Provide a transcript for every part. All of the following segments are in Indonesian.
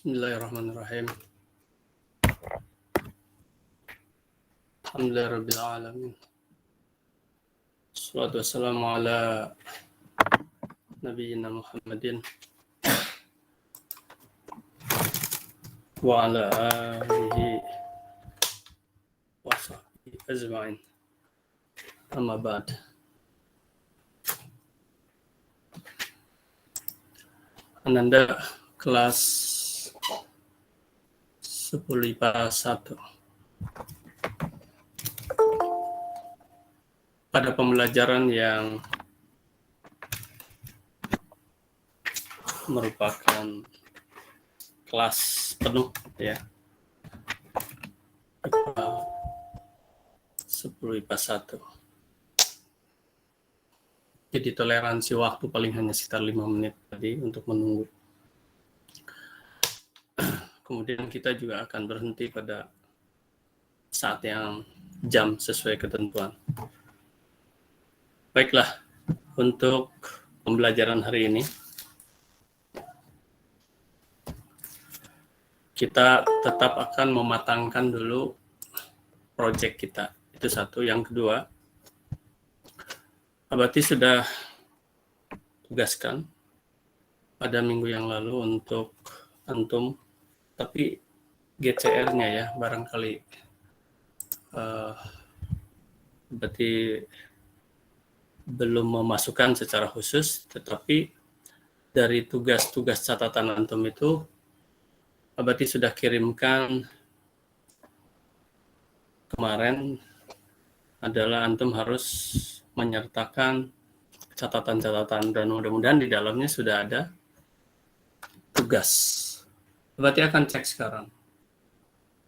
Bismillahirrahmanirrahim. Alhamdulillahirabbil alamin. Wassalatu wassalamu ala nabiyyina Muhammadin wa ala alihi wa sahbihi ajma'in. Amma ba'd. Ananda kelas 10 IPA 1. Pada pembelajaran yang merupakan kelas penuh ya, IPA 10 IPA 1. Jadi toleransi waktu paling hanya sekitar 5 menit tadi untuk menunggu. Kemudian kita juga akan berhenti pada saat yang jam sesuai ketentuan. Baiklah, untuk pembelajaran hari ini kita tetap akan mematangkan dulu proyek kita. Itu satu. Yang kedua, Abati sudah tugaskan pada minggu yang lalu untuk antum, tapi GCR-nya ya barangkali berarti belum memasukkan secara khusus, tetapi dari tugas-tugas catatan antum itu Abati sudah kirimkan kemarin adalah antum harus menyertakan catatan-catatan dan mudah-mudahan di dalamnya sudah ada tugas. Abati akan cek sekarang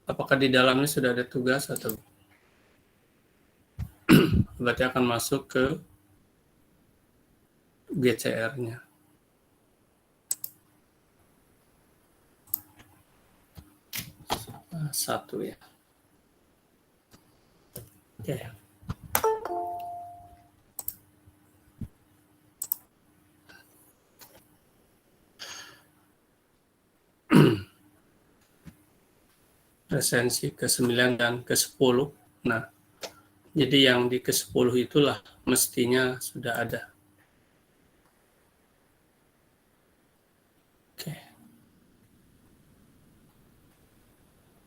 apakah di dalamnya sudah ada tugas atau Abati akan masuk ke GCR-nya. Satu ya. Oke. Resensi ke-9 dan ke-10. Nah, jadi yang di ke-10 itulah mestinya sudah ada. Oke.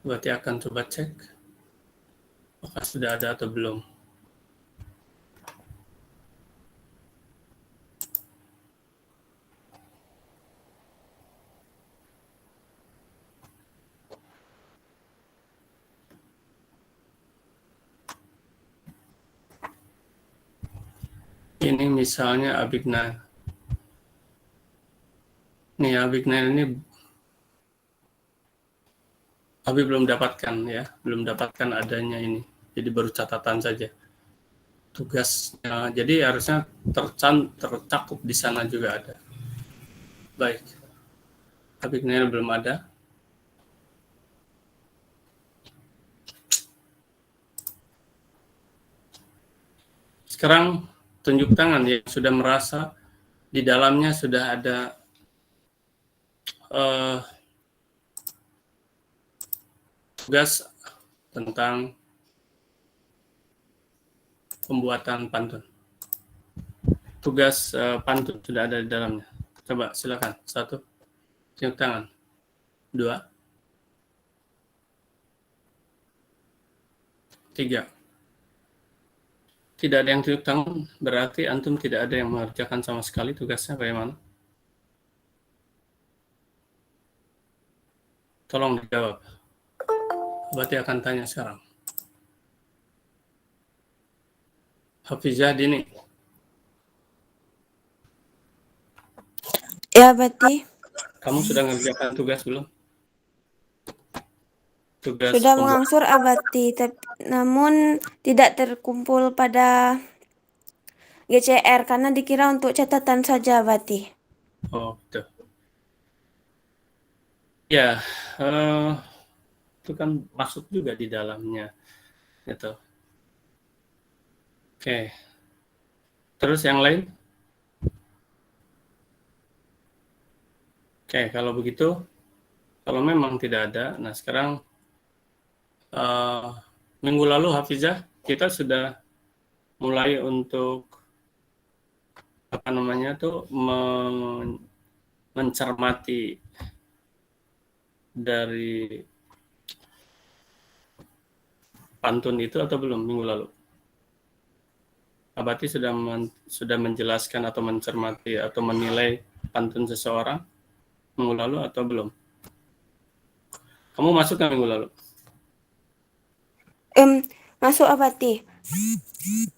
Berarti akan coba cek apakah sudah ada atau belum. Ini misalnya Abignail. Nih Abignail ini Abi belum dapatkan ya, belum dapatkan adanya ini. Jadi baru catatan saja. Tugasnya, jadi harusnya tercakup di sana juga ada. Baik. Abignail belum ada. Sekarang tunjuk tangan yang sudah merasa di dalamnya sudah ada tugas tentang pembuatan pantun. Tugas pantun sudah ada di dalamnya. Coba silakan. 1, tunjuk tangan. 2, 3. Tidak ada yang tunjuk tangan, berarti antum tidak ada yang mengerjakan sama sekali tugasnya. Bagaimana? Tolong dijawab. Berarti akan tanya sekarang. Hafizah Dini. Ya, Bati. Kamu sudah mengerjakan tugas belum? Tugas sudah mengangsur Abati, namun tidak terkumpul pada GCR karena dikira untuk catatan saja, Bati. Oh, betul. Ya, itu kan masuk juga di dalamnya. Gitu. Oke. Terus yang lain? Oke, kalau begitu Kalau memang tidak ada, nah sekarang minggu lalu Hafizah kita sudah mulai untuk apa namanya tuh mencermati dari pantun itu atau belum minggu lalu? Abati sudah menjelaskan atau mencermati atau menilai pantun seseorang minggu lalu atau belum? Kamu masuk ke minggu lalu? Masuk Abati.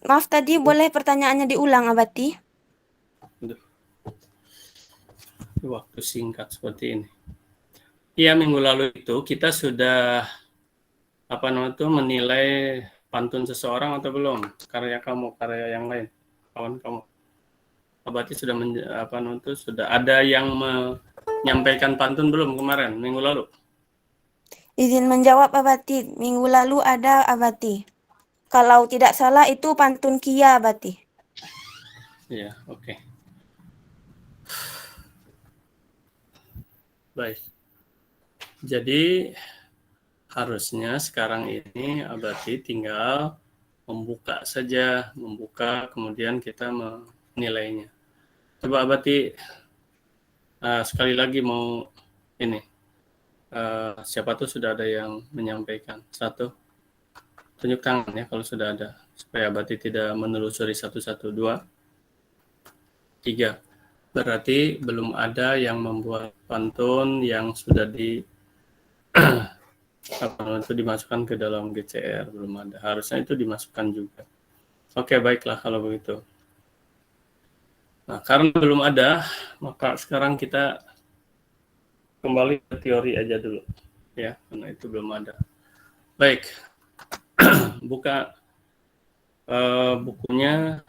Maaf tadi boleh pertanyaannya diulang Abati? Waktu singkat seperti ini. Iya, minggu lalu itu kita sudah apa namanya itu menilai pantun seseorang atau belum? Karya kamu, karya yang lain, kawan kamu. Abati sudah apa namanya itu sudah ada yang menyampaikan pantun belum kemarin minggu lalu? Izin menjawab Abati. Minggu lalu ada Abati. Kalau tidak salah itu pantun Kia Abati. Iya, oke. Baik. Jadi harusnya sekarang ini Abati tinggal membuka saja, membuka kemudian kita menilainya. Coba Abati sekali lagi mau ini, siapa tuh sudah ada yang menyampaikan. Satu, tunjuk tangan ya kalau sudah ada, supaya Abati tidak menelusuri satu-satu. Dua, tiga. Berarti belum ada yang membuat pantun yang sudah itu dimasukkan ke dalam GCR, belum ada. Harusnya itu dimasukkan juga. Oke, baiklah kalau begitu. Nah, karena belum ada, maka sekarang kita kembali ke teori aja dulu. Ya, karena itu belum ada. Baik, buka bukunya,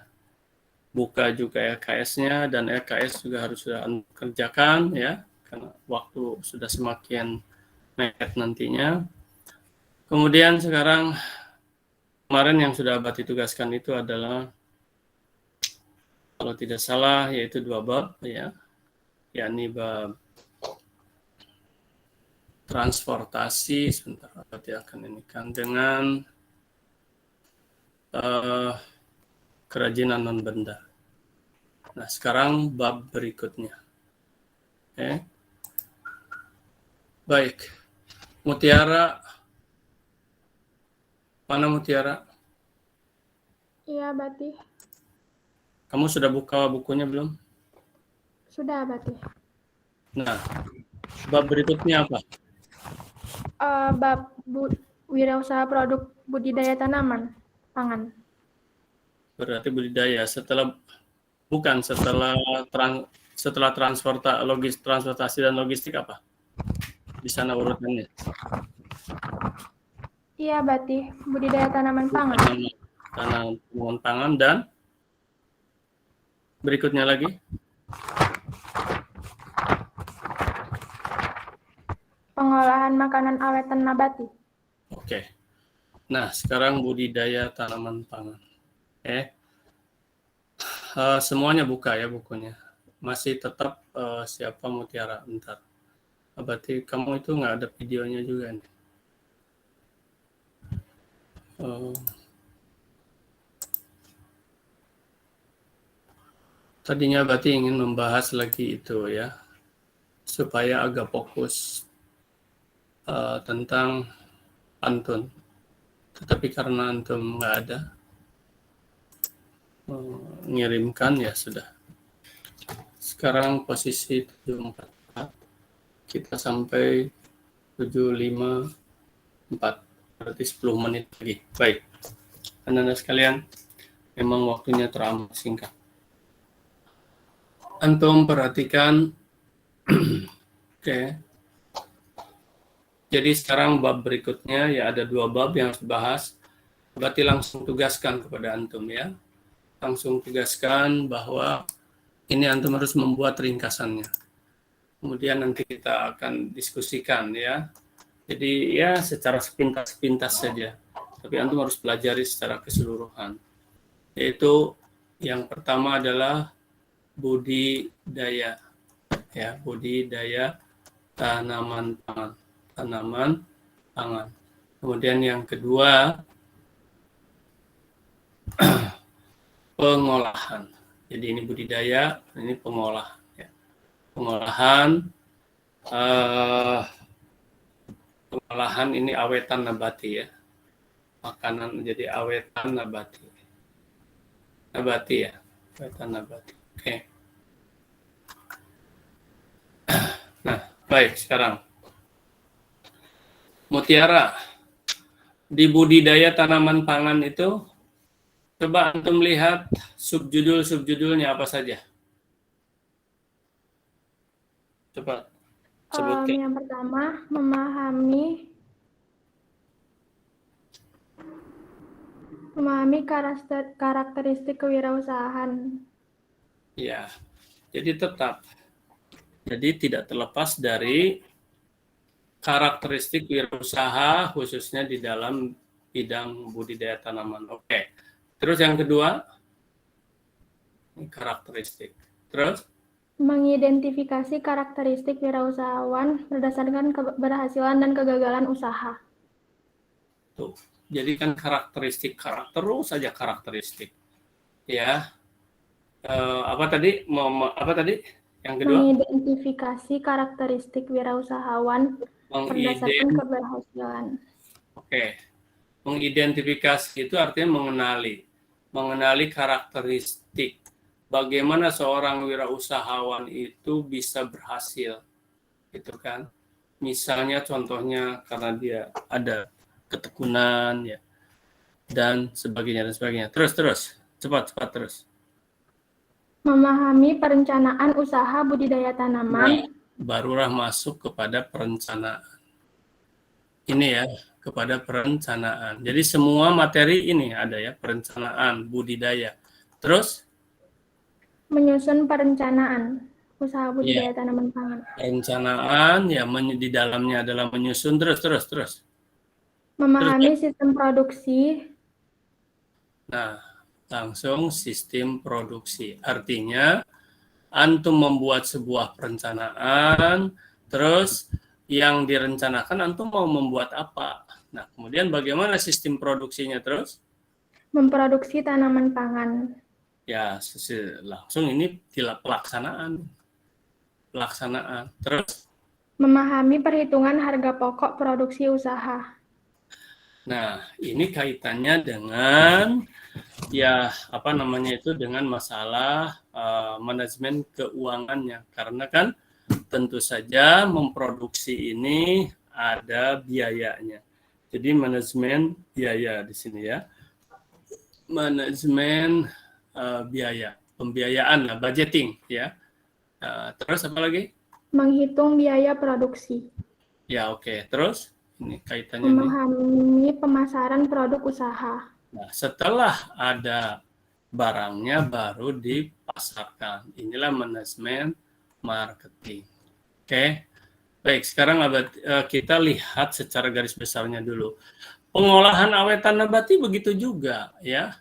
buka juga RKS-nya, dan RKS juga harus sudah kerjakan ya, karena waktu sudah semakin mepet nantinya. Kemudian sekarang kemarin yang sudah Abati tugaskan itu adalah kalau tidak salah yaitu 2 bab ya, yakni bab transportasi. Sebentar, Abati akan ini kan dengan kerajinan non benda. Nah, sekarang bab berikutnya. Oke. Baik. Mutiara. Mana Mutiara? Iya, Abati. Kamu sudah buka bukunya belum? Sudah, Abati. Nah, bab berikutnya apa? Bab wirausaha produk budidaya tanaman pangan. Berarti budidaya setelah transportasi dan logistik apa? Di sana urutannya. Iya, Abati. Budidaya tanaman pangan. Tanaman pangan dan berikutnya lagi. Pengolahan makanan awetan nabati. Oke. Nah, sekarang budidaya tanaman pangan. Semuanya buka ya bukunya. Masih tetap siapa Mutiara? Bentar. Berarti kamu itu nggak ada videonya juga nih. Tadinya berarti ingin membahas lagi itu ya, supaya agak fokus tentang pantun. Tetapi karena antum nggak ada mengirimkan ya sudah. Sekarang posisi 7.44, kita sampai 7.54, berarti 10 menit lagi. Baik, anda sekalian, memang waktunya teramat singkat. Antum perhatikan, oke. Jadi sekarang bab berikutnya ya ada 2 bab yang harus dibahas. Berarti langsung tugaskan kepada antum ya. Langsung tugaskan bahwa ini antum harus membuat ringkasannya. Kemudian nanti kita akan diskusikan ya. Jadi ya secara sepintas-sepintas saja. Tapi antum harus pelajari secara keseluruhan. Yaitu yang pertama adalah budidaya. Ya, budidaya tanaman pangan. Tanaman pangan. Kemudian yang kedua, pengolahan. Jadi ini budidaya, ini pengolahan. Ya. Pengolahan ini awetan nabati ya. Makanan jadi awetan nabati. Nabati ya, awetan nabati. Oke. Nah, baik sekarang. Mutiara, di budidaya tanaman pangan itu, coba antum lihat subjudulnya apa saja. Coba sebutkan. Yang pertama, memahami karakteristik kewirausahaan. Ya, jadi tetap. Jadi tidak terlepas dari karakteristik wirausaha khususnya di dalam bidang budidaya tanaman. Oke. Terus yang kedua, ini karakteristik. Terus Mengidentifikasi karakteristik wirausahawan berdasarkan keberhasilan dan kegagalan usaha. tuh. Jadi kan karakteristik, terus saja karakteristik. Ya. Apa tadi? Apa tadi? Yang kedua? Mengidentifikasi karakteristik wirausahawan berdasarkan keberhasilan. Oke. Mengidentifikasi itu artinya mengenali karakteristik. Bagaimana seorang wirausahawan itu bisa berhasil, gitu kan? Misalnya contohnya karena dia ada ketekunan ya dan sebagainya. Terus cepat terus. Memahami perencanaan usaha budidaya tanaman. Nah, barulah masuk kepada perencanaan. Ini ya, kepada perencanaan. Jadi semua materi ini ada ya, perencanaan, budidaya. Terus menyusun perencanaan usaha budidaya tanaman pangan. Perencanaan ya di dalamnya adalah menyusun terus. Memahami sistem produksi. Nah, langsung sistem produksi. Artinya antum membuat sebuah perencanaan, terus yang direncanakan antum mau membuat apa. Nah, kemudian bagaimana sistem produksinya terus? Memproduksi tanaman pangan. Ya, langsung ini pelaksanaan. Terus memahami perhitungan harga pokok produksi usaha. Nah, ini kaitannya dengan dengan masalah manajemen keuangannya, karena kan tentu saja memproduksi ini ada biayanya. Jadi manajemen biaya di sini ya. Manajemen biaya, pembiayaan lah, budgeting ya. Terus apa lagi? Menghitung biaya produksi. Ya, oke. Terus ini kaitannya memahami pemasaran produk usaha. Nah, setelah ada barangnya baru dipasarkan. Inilah manajemen marketing. Oke. Baik, sekarang kita lihat secara garis besarnya dulu. Pengolahan awetan nabati begitu juga ya.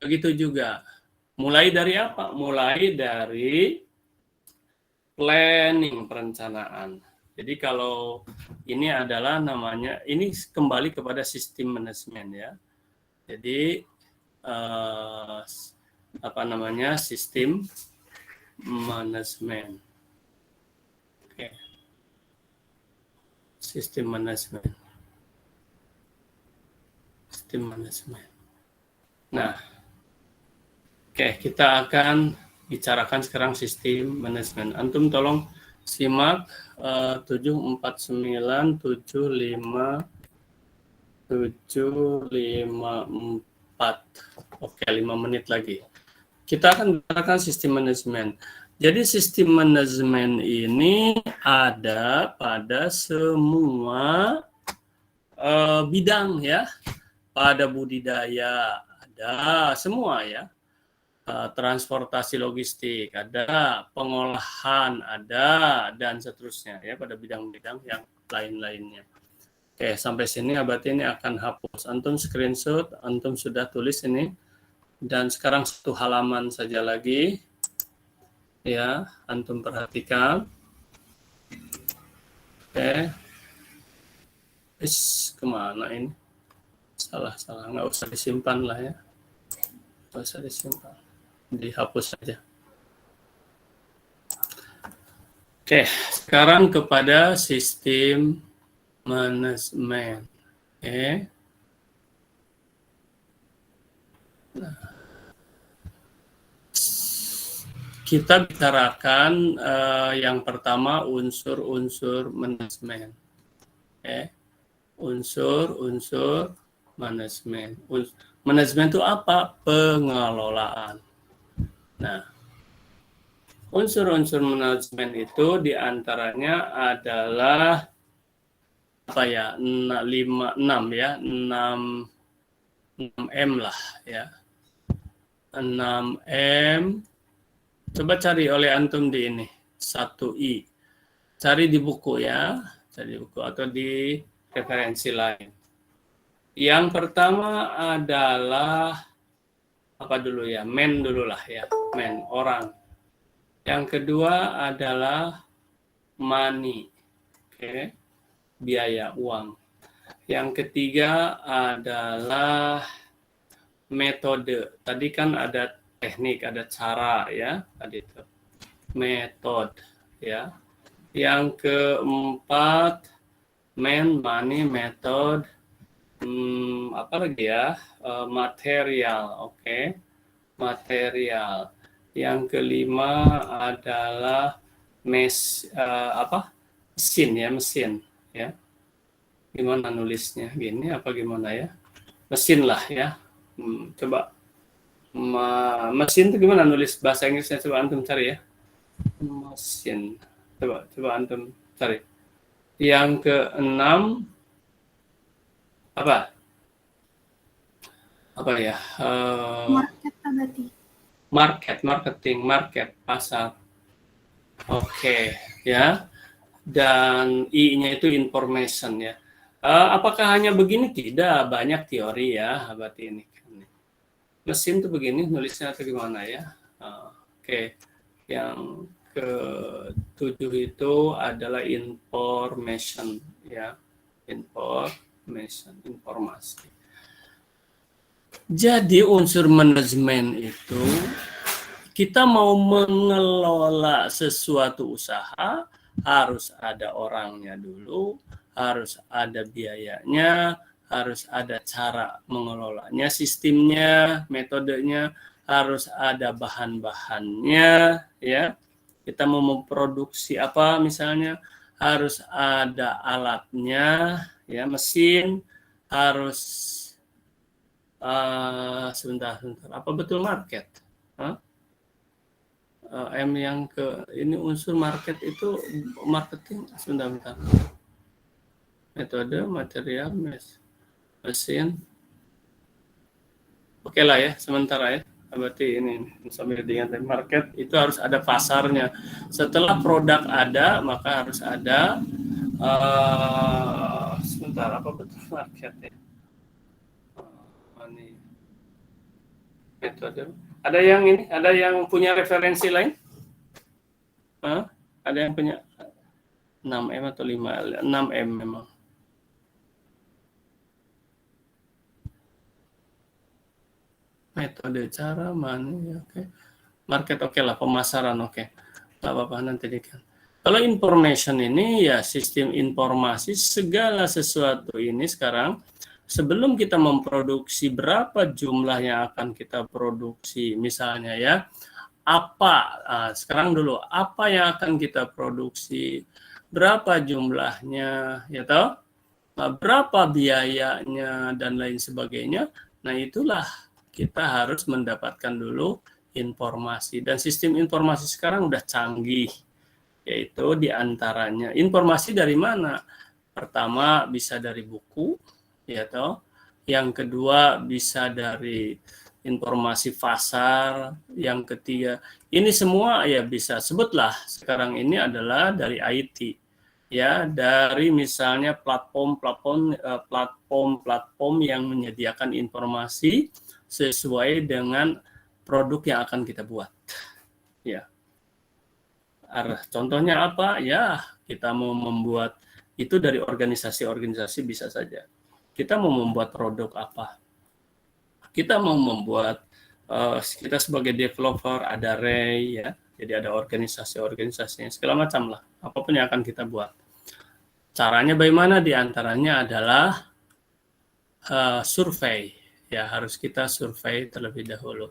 Begitu juga. Mulai dari apa? Mulai dari planning, perencanaan. Jadi kalau ini adalah namanya, ini kembali kepada sistem manajemen ya. Jadi sistem manajemen. Oke. Sistem manajemen. Nah, oke, kita akan bicarakan sekarang sistem manajemen. Antum tolong simak 7497574. Oke, 5 menit lagi. Kita akan bicarakan sistem manajemen. Jadi sistem manajemen ini ada pada semua bidang ya. Pada budidaya ada semua ya. Transportasi logistik ada, pengolahan ada, dan seterusnya ya pada bidang-bidang yang lain-lainnya. Oke, sampai sini abad ini akan hapus. Antum screenshot, antum sudah tulis ini, dan sekarang 1 halaman saja lagi ya, antum perhatikan. Kemana ini? Salah, nggak usah disimpan lah ya. Nggak usah disimpan, dihapus saja. Oke, sekarang kepada sistem manajemen. Oke. Nah, kita bicarakan yang pertama unsur-unsur manajemen. Oke. Unsur-unsur manajemen. Manajemen itu apa? Pengelolaan. Nah, unsur-unsur manajemen itu diantaranya adalah apa ya, 6 ya, 6M lah ya. 6M. Coba cari oleh antum di ini, 1I. Cari di buku ya, cari di buku atau di referensi lain. Yang pertama adalah apa dulu ya? Men dulu lah ya, men, orang. Yang kedua adalah money, oke, biaya, uang. Yang ketiga adalah metode. Tadi kan ada teknik, ada cara ya, tadi itu. Metode ya. Yang keempat money, method, apa lagi ya? Material, oke. Material. Yang kelima adalah mesin ya. Gimana nulisnya? Gini apa gimana ya? Mesin lah ya. Coba mesin itu gimana nulis bahasa Inggrisnya? Coba antum cari ya. Mesin. Coba antum cari. Yang keenam apa ya? Marketing, pasar. Oke, ya. Dan I-nya itu information ya. Apakah hanya begini? Tidak, banyak teori ya, berarti ini. Mesin itu begini nulisnya atau gimana ya? Oke. Yang ke-7 itu adalah information ya. Informasi. Jadi unsur manajemen itu, kita mau mengelola sesuatu usaha, harus ada orangnya dulu, harus ada biayanya, harus ada cara mengelolanya, sistemnya, metodenya, harus ada bahan-bahannya, ya. Kita mau memproduksi apa misalnya, harus ada alatnya, ya, mesin, harus sebentar. Apa betul market? M yang ke ini unsur market itu marketing. Sebentar. Metode, material, mesin. Oke lah ya, sementara ya. Berarti ini sambil diingat, market itu harus ada pasarnya. Setelah produk ada, maka harus ada sebentar, apa betul market ya? Metode. Ada yang punya referensi lain? Ada yang punya 6M atau 6M memang. Metode, cara, mana, oke. Market oke lah, pemasaran oke. Nggak apa-apa nanti dikit. Kalau information ini ya sistem informasi, segala sesuatu ini sekarang sebelum kita memproduksi, berapa jumlah yang akan kita produksi misalnya ya, sekarang dulu apa yang akan kita produksi, berapa jumlahnya ya toh, berapa biayanya dan lain sebagainya. Nah itulah kita harus mendapatkan dulu informasi, dan sistem informasi sekarang udah canggih, yaitu diantaranya informasi dari mana? Pertama bisa dari buku, ya toh. Yang kedua bisa dari informasi pasar. Yang ketiga, ini semua ya bisa sebutlah sekarang ini adalah dari IT, ya, dari misalnya platform yang menyediakan informasi sesuai dengan produk yang akan kita buat, ya. Contohnya apa? Ya, kita mau membuat itu dari organisasi-organisasi bisa saja. Kita mau membuat produk apa? Kita mau membuat, kita sebagai developer ada Ray ya, jadi ada organisasi-organisasinya segala macam lah, apapun yang akan kita buat. Caranya bagaimana? Di antaranya adalah survei, ya harus kita survei terlebih dahulu.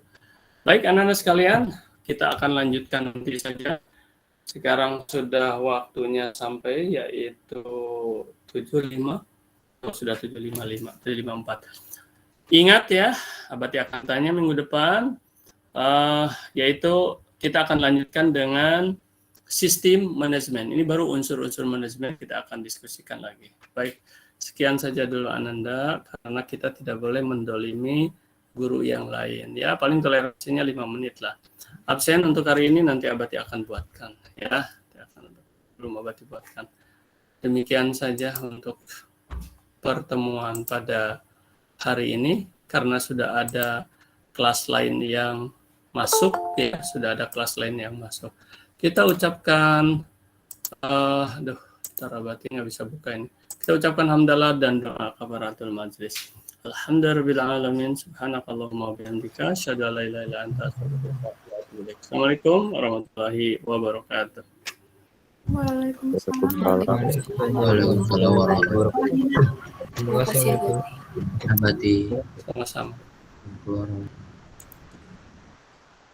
Baik anak-anak sekalian, kita akan lanjutkan nanti saja. Sekarang sudah waktunya sampai, yaitu 75, sudah 7.54. Ingat ya, Abati akan tanya minggu depan, yaitu kita akan lanjutkan dengan sistem manajemen. Ini baru unsur-unsur manajemen, kita akan diskusikan lagi. Baik, sekian saja dulu Ananda, karena kita tidak boleh mendolimi guru yang lain. Ya, paling toleransinya 5 menit lah. Absen untuk hari ini nanti Abati akan buatkan. Ya, belum Abati buatkan. Demikian saja untuk pertemuan pada hari ini, karena sudah ada kelas lain yang masuk, ya sudah ada kelas lain yang masuk. Kita ucapkan, Abati nggak bisa buka ini. Kita ucapkan hamdalah dan doa kafaratul majlis. Alhamdulillahirobbilalamin. Subhanakallahumma wabihamdika. Asyhadu an la ilaha illa anta astaghfiruka wa atubu ilaik. Assalamualaikum warahmatullahi wabarakatuh. Waalaikumsalam. Waalaikumsalam warahmatullahi wabarakatuh. Terima kasih ya, Bu. Abadi. Sama-sama.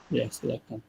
Ya, silakan.